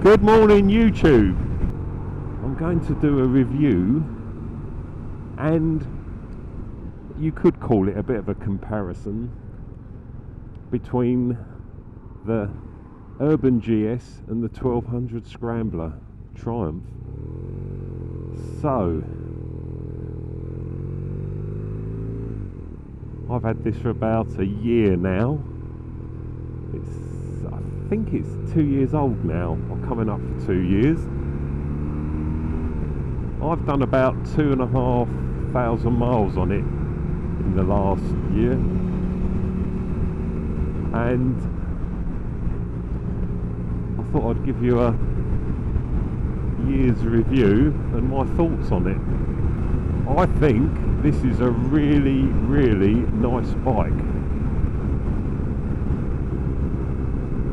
Good morning, YouTube. I'm going to do a review, and you could call it a bit of a comparison between the Urban GS and the 1200 Scrambler Triumph. So, I've had this for about a year now. I think it's 2 years old now, or coming up for 2 years. I've done about 2,500 miles on it in the last year, and I thought I'd give you a year's review and my thoughts on it. I think this is a really, really nice bike.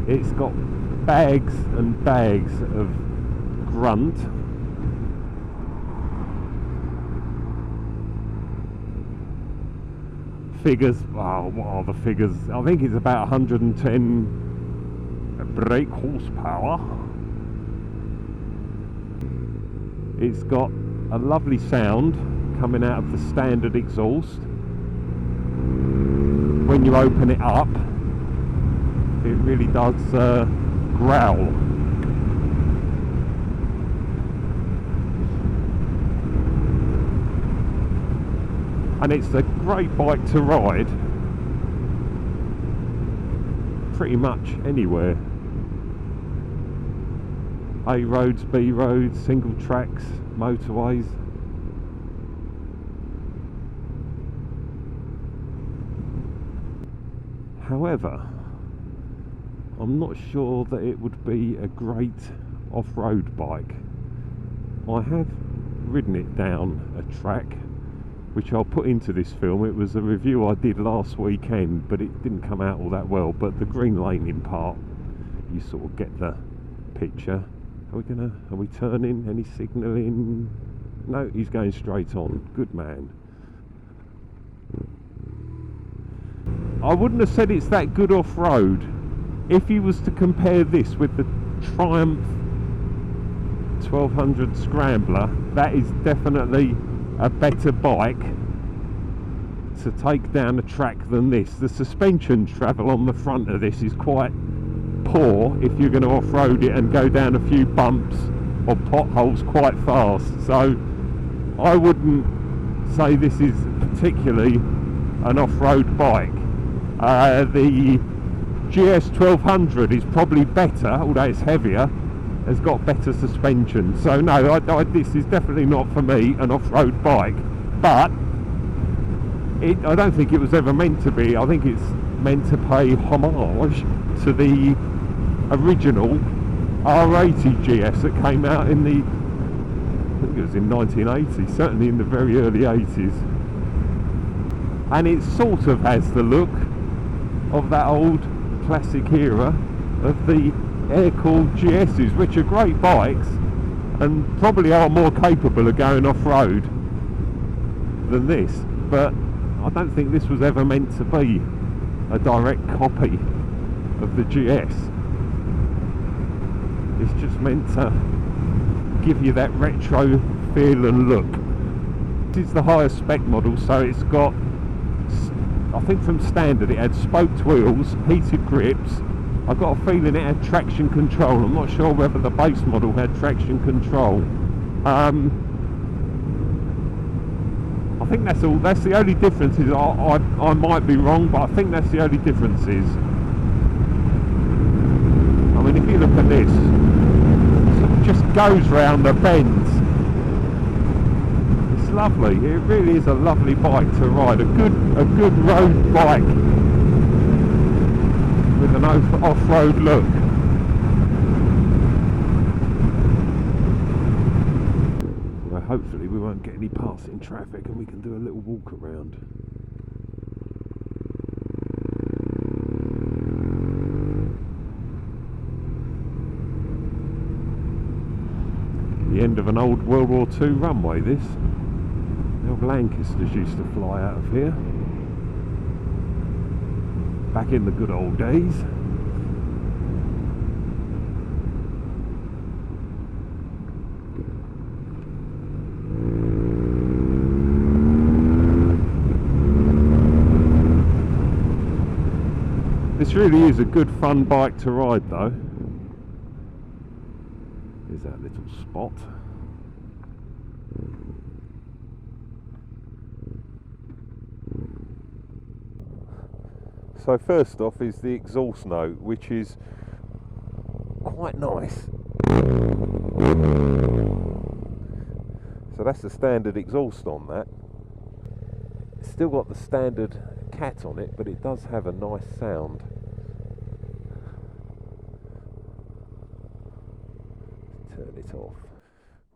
It's got bags and bags of grunt. Figures, wow, what are the figures? I think it's about 110 brake horsepower. It's got a lovely sound coming out of the standard exhaust. When you open it up, it really does growl. And it's a great bike to ride pretty much anywhere. A roads, B roads, single tracks, motorways. However, I'm not sure that it would be a great off-road bike. I have ridden it down a track, which I'll put into this film. It was a review I did last weekend, but it didn't come out all that well. But the green laning part, you sort of get the picture. Are we turning? Any signalling? No, he's going straight on. Good man. I wouldn't have said it's that good off-road. If you was to compare this with the Triumph 1200 Scrambler, that is definitely a better bike to take down a track than this. The suspension travel on the front of this is quite poor if you're going to off-road it and go down a few bumps or potholes quite fast. So I wouldn't say this is particularly an off-road bike. The GS 1200 is probably better, although it's heavier, has got better suspension. So no, this is definitely not for me an off-road bike, but I don't think it was ever meant to be. I think it's meant to pay homage to the original R80 GS that came out in the, I think it was in 1980, certainly in the very early 80s. And it sort of has the look of that old classic era of the air-cooled GS's, which are great bikes and probably are more capable of going off-road than this, but I don't think this was ever meant to be a direct copy of the GS. It's just meant to give you that retro feel and look. This is the highest spec model, so it's got, I think from standard it had spoked wheels, heated grips. I've got a feeling it had traction control. I'm not sure whether the base model had traction control. I think that's all. That's the only difference. Is I might be wrong, but I think that's the only differences. I mean, if you look at this, it just goes round the bends. It's lovely. It really is a lovely bike to ride. A good road bike with an off-road look. Well, hopefully we won't get any passing traffic and we can do a little walk around. The end of an old World War II runway, this. The old Lancasters used to fly out of here back in the good old days. This really is a good fun bike to ride though. Here's that little spot. So first off is the exhaust note, which is quite nice. So that's the standard exhaust on that. It's still got the standard cat on it, but it does have a nice sound. Turn it off.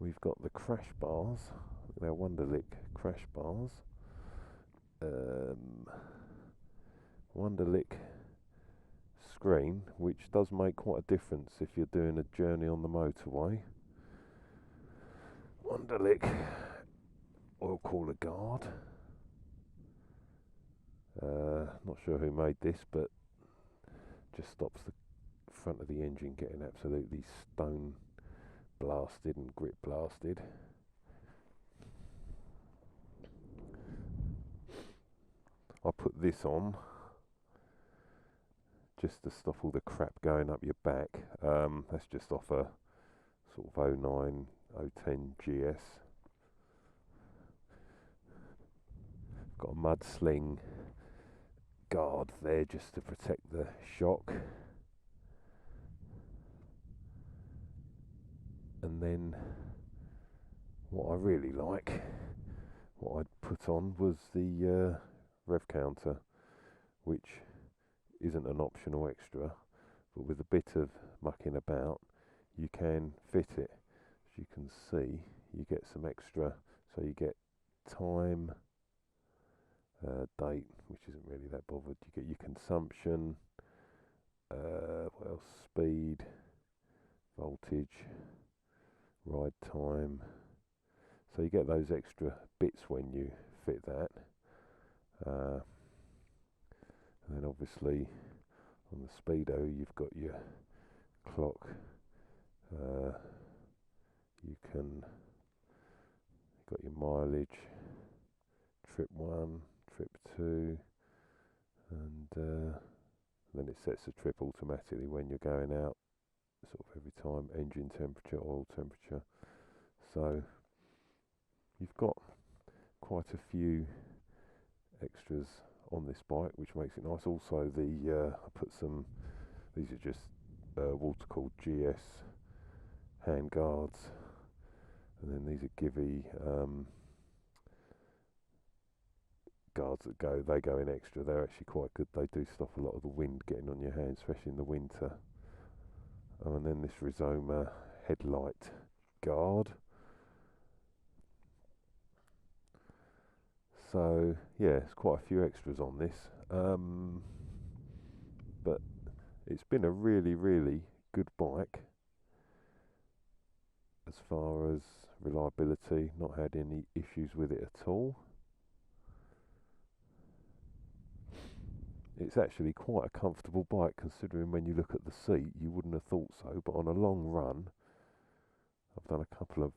We've got the crash bars, they're Wunderlich crash bars. Wunderlich screen, which does make quite a difference if you're doing a journey on the motorway. Wunderlich oil cooler guard. Not sure who made this, but just stops the front of the engine getting absolutely stone blasted and grip blasted. I put this on just to stop all the crap going up your back. That's just off a sort of 09, 010 GS. Got a mud sling guard there just to protect the shock. And then what I really like, what I'd put on was the rev counter, which isn't an optional extra, but with a bit of mucking about you can fit it. As you can see, you get some extra, so you get time, date, which isn't really that bothered, you get your consumption, what else, speed, voltage, ride time, so you get those extra bits when you fit that. And then obviously on the speedo you've got your clock, you've got your mileage, trip 1, trip 2, and then it sets the trip automatically when you're going out, sort of every time, engine temperature, oil temperature. So you've got quite a few extras on this bike, which makes it nice. Also the I put some, these are just water cooled GS hand guards, and then these are Givy guards that go in extra. They're actually quite good. They do stop a lot of the wind getting on your hands, especially in the winter. And then this Rizoma headlight guard. So yeah, it's quite a few extras on this, but it's been a really good bike as far as reliability. Not had any issues with it at all. It's actually quite a comfortable bike, considering when you look at the seat you wouldn't have thought so, but on a long run, I've done a couple of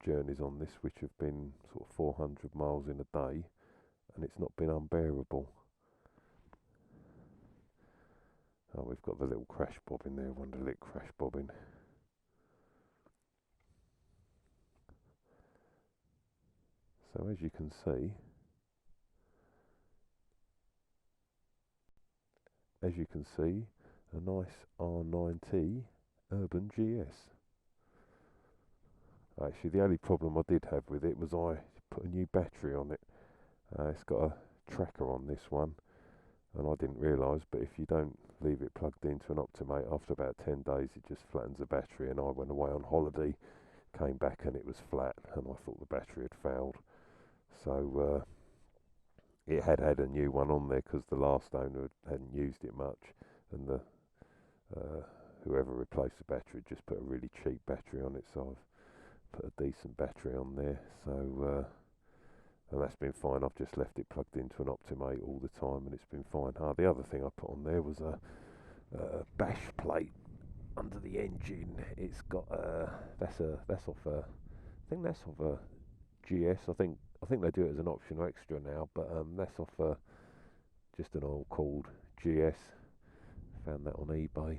journeys on this which have been sort of 400 miles in a day, and it's not been unbearable. Oh, we've got the little crash bobbin there, Wunderlich crash bobbin. So as you can see, a nice R9T Urban GS. Actually, the only problem I did have with it was I put a new battery on it. It's got a tracker on this one, and I didn't realise, but if you don't leave it plugged into an Optimate, after about 10 days it just flattens the battery, and I went away on holiday, came back and it was flat, and I thought the battery had failed. So it had a new one on there because the last owner hadn't used it much, and the whoever replaced the battery just put a really cheap battery on it, so I've put a decent battery on there. So and that's been fine. I've just left it plugged into an Optimate all the time, and it's been fine. The other thing I put on there was a bash plate under the engine. It's got that's off a, I think that's off a GS. I think they do it as an optional extra now, but that's off just an old cooled GS. Found that on eBay.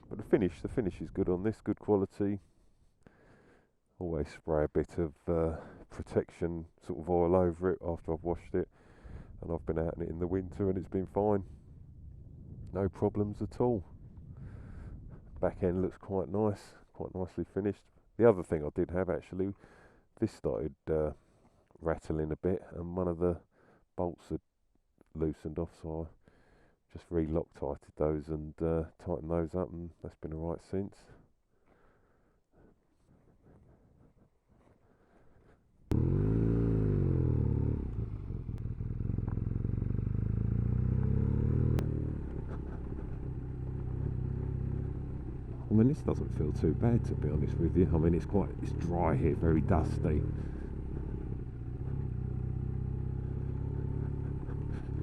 But the finish is good on this, good quality. Always spray a bit of protection sort of oil over it after I've washed it, and I've been out in it in the winter and it's been fine. No problems at all. Back end looks quite nice, quite nicely finished. The other thing I did have actually, this started rattling a bit and one of the bolts had loosened off, so I just re-Loctited those and tightened those up, and that's been alright since. I mean, this doesn't feel too bad, to be honest with you. I mean, it's dry here, very dusty.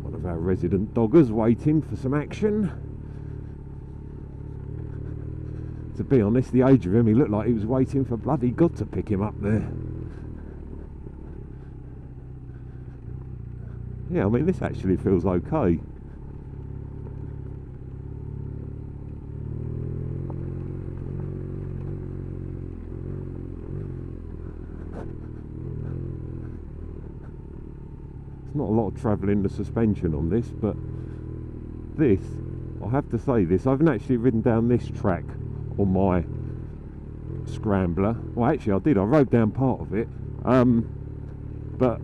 One of our resident doggers waiting for some action. To be honest, the age of him, he looked like he was waiting for bloody God to pick him up there. Yeah, I mean, this actually feels okay. Not a lot of travel in the suspension on this, but this, I have to say this, I haven't actually ridden down this track on my scrambler. Well, actually I did, I rode down part of it, but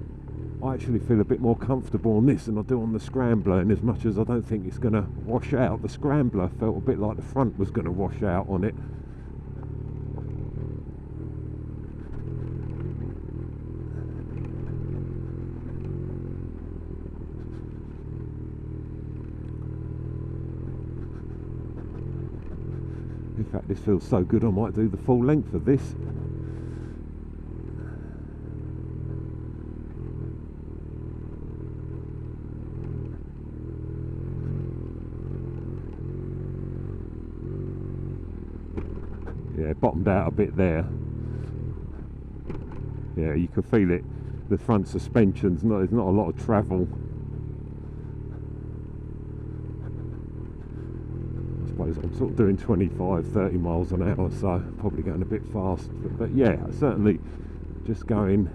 I actually feel a bit more comfortable on this than I do on the scrambler, and as much as I don't think it's going to wash out, the scrambler felt a bit like the front was going to wash out on it. In fact, this feels so good I might do the full length of this. Yeah, bottomed out a bit there. Yeah, you can feel it. The front suspension's there's not a lot of travel. I'm sort of doing 25-30 miles an hour, so probably going a bit fast, but yeah, certainly just going,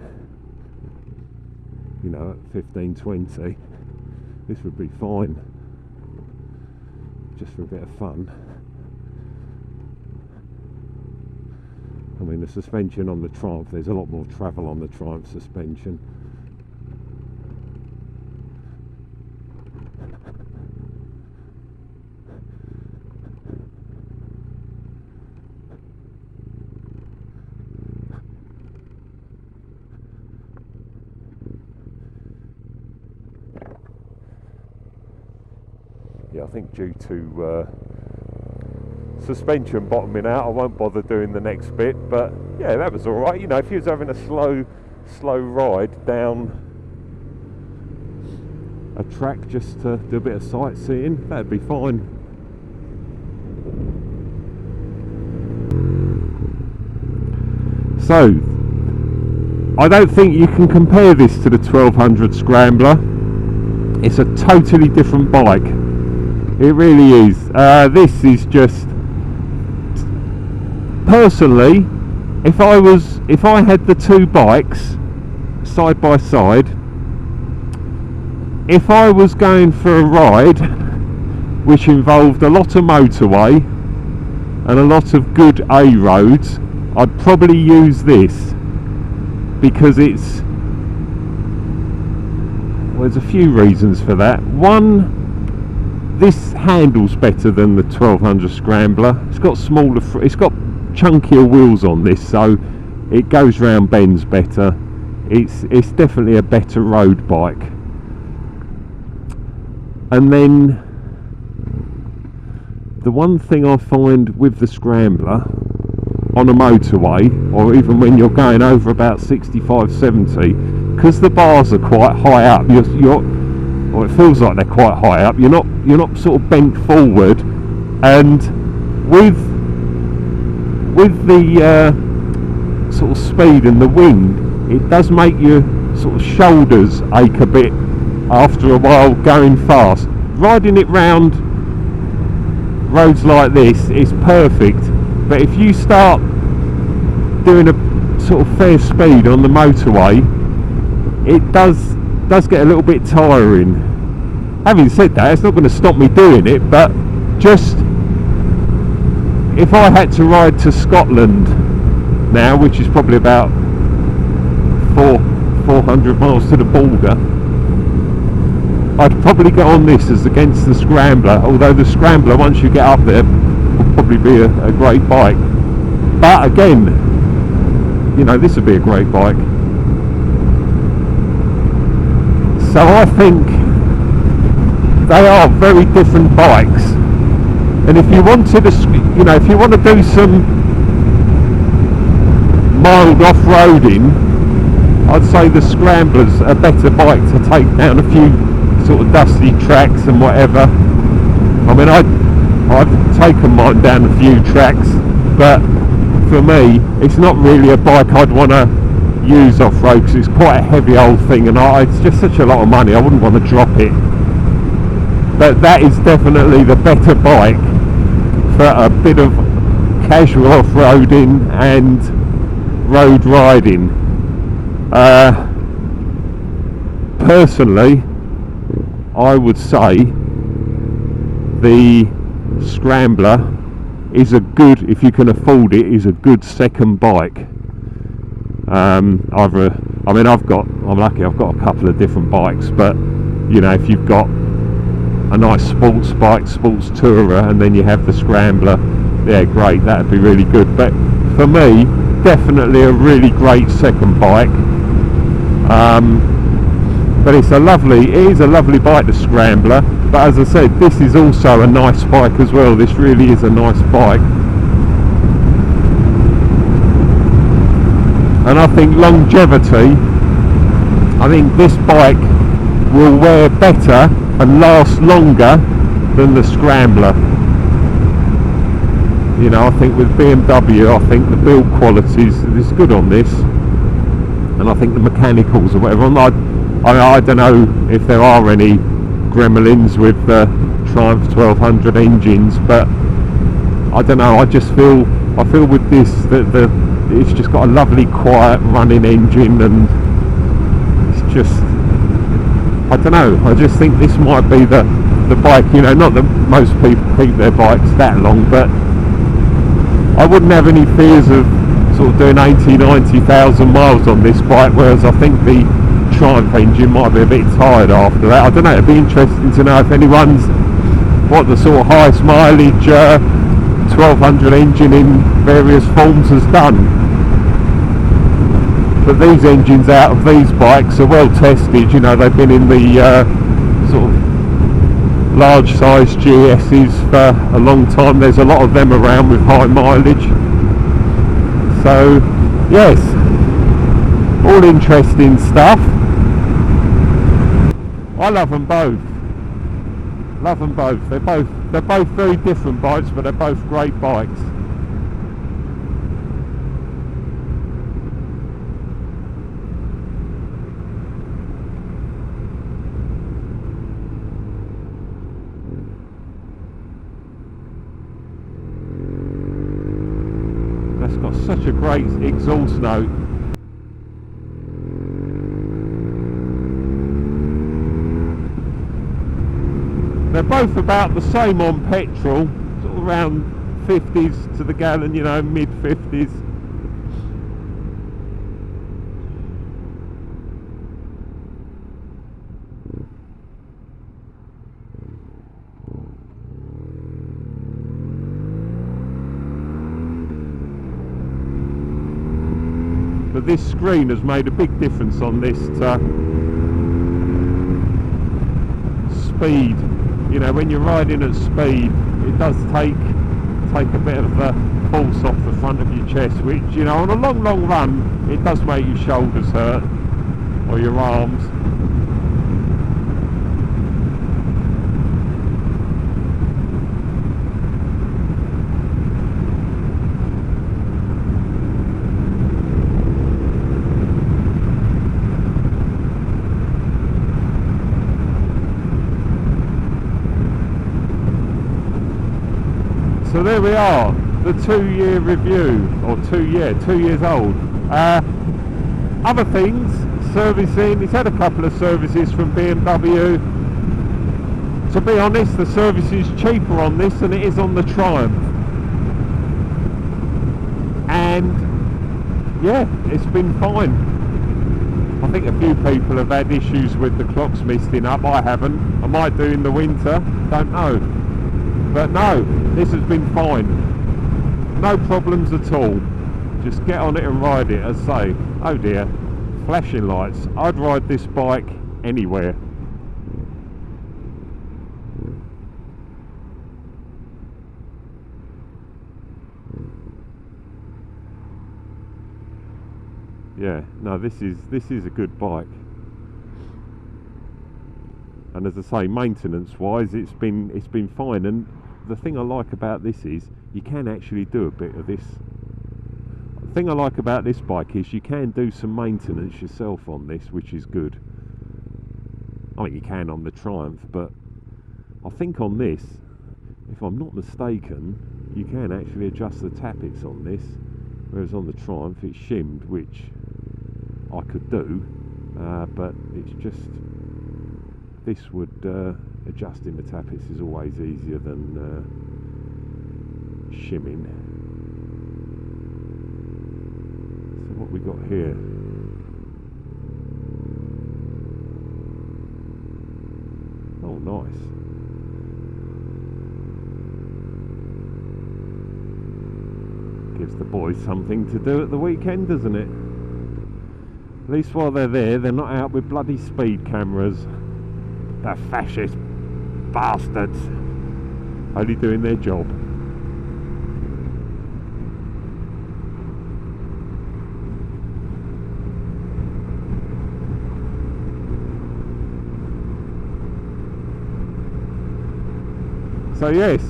you know, at 15-20 this would be fine, just for a bit of fun. I mean, the suspension on the Triumph, there's a lot more travel on the Triumph suspension. Yeah, I think due to suspension bottoming out, I won't bother doing the next bit, but yeah, that was alright. You know, if you was having a slow ride down a track just to do a bit of sightseeing, that'd be fine. So, I don't think you can compare this to the 1200 Scrambler. It's a totally different bike. It really is. This is just, personally, if I had the two bikes side by side, if I was going for a ride which involved a lot of motorway and a lot of good A roads, I'd probably use this, because it's, well, there's a few reasons for that. One, this handles better than the 1200 Scrambler. It's got it's got chunkier wheels on this, so it goes round bends better. It's definitely a better road bike. And then the one thing I find with the Scrambler on a motorway, or even when you're going over about 65-70, because the bars are quite high up, or it feels like they're quite high up, you're not sort of bent forward, and with the sort of speed and the wind, it does make your sort of shoulders ache a bit after a while going fast. riding it round roads like this is perfect, but if you start doing a sort of fair speed on the motorway, it does get a little bit tiring. Having said that, it's not going to stop me doing it, but just if I had to ride to Scotland now, which is probably about 400 miles to the border, I'd probably go on this as against the Scrambler, although the Scrambler, once you get up there, will probably be a great bike. But again, you know, this would be a great bike. So I think they are very different bikes, and if you wanted to, you know, if you want to do some mild off-roading, I'd say the Scrambler's a better bike to take down a few sort of dusty tracks and whatever. I mean, I've taken mine down a few tracks, but for me it's not really a bike I'd want to use off-road, because it's quite a heavy old thing, and it's just such a lot of money, I wouldn't want to drop it. But that is definitely the better bike for a bit of casual off-roading and road riding. Personally, I would say the Scrambler is a good, if you can afford it, is a good second bike. I'm lucky I've got a couple of different bikes, but you know, if you've got a nice sports bike, sports tourer, and then you have the Scrambler, yeah, great, that'd be really good. But for me, definitely a really great second bike. But it is a lovely bike, the Scrambler. But as I said, this is also a nice bike as well. This really is a nice bike. And I think longevity, I think this bike will wear better and last longer than the Scrambler. You know, I think with BMW, I think the build quality is good on this, and I think the mechanicals or whatever. I don't know if there are any gremlins with the Triumph 1200 engines, but I don't know. I feel with this that it's just got a lovely quiet running engine, and it's just, I don't know, I just think this might be the bike, you know, not that most people keep their bikes that long, but I wouldn't have any fears of sort of doing 80,000-90,000 miles on this bike, whereas I think the Triumph engine might be a bit tired after that. I don't know, it'd be interesting to know if anyone's what the sort of highest mileage 1200 engine in various forms has done. But these engines out of these bikes are well tested, you know, they've been in the sort of large size GS's for a long time. There's a lot of them around with high mileage. So yes, all interesting stuff. I love them both. Love them both. They're both very different bikes, but they're both great bikes. That's got such a great exhaust note. They're both about the same on petrol, sort of around 50s to the gallon, you know, mid 50s. But this screen has made a big difference on this speed. You know, when you're riding at speed, it does take a bit of the force off the front of your chest, which, you know, on a long run, it does make your shoulders hurt or your arms. So there we are, the 2-year review, or 2 years old. Other things, servicing, he's had a couple of services from BMW. To be honest, the service is cheaper on this than it is on the Triumph. And yeah, it's been fine. I think a few people have had issues with the clocks misting up. I haven't. I might do in the winter, don't know. But no, this has been fine. No problems at all. Just get on it and ride it. As I say, oh dear, flashing lights. I'd ride this bike anywhere. Yeah, no, this is a good bike. And as I say, maintenance wise, it's been fine. And the thing I like about this is you can actually do a bit of this. The thing I like about this bike is you can do some maintenance yourself on this, which is good. I mean, you can on the Triumph, but I think on this, if I'm not mistaken, you can actually adjust the tappets on this, whereas on the Triumph it's shimmed, which I could do, but it's just, this would, adjusting the tappets is always easier than shimming. So what we got here? Oh, nice. Gives the boys something to do at the weekend, doesn't it? At least while they're there, they're not out with bloody speed cameras. The fascist bastards. Only doing their job. So yes,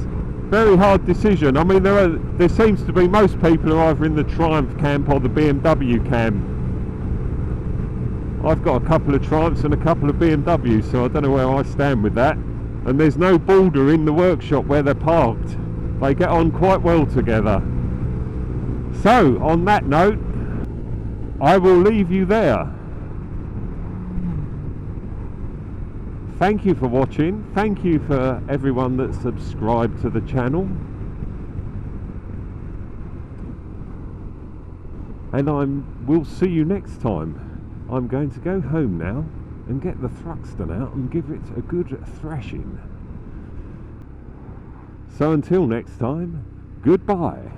very hard decision. I mean, there seems to be, most people are either in the Triumph camp or the BMW camp. I've got a couple of Triumphs and a couple of BMWs, so I don't know where I stand with that. And there's no border in the workshop where they're parked. They get on quite well together. So, on that note, I will leave you there. Thank you for watching. Thank you for everyone that subscribed to the channel. And we'll see you next time. I'm going to go home now and get the Thruxton out and give it a good thrashing. So until next time, goodbye.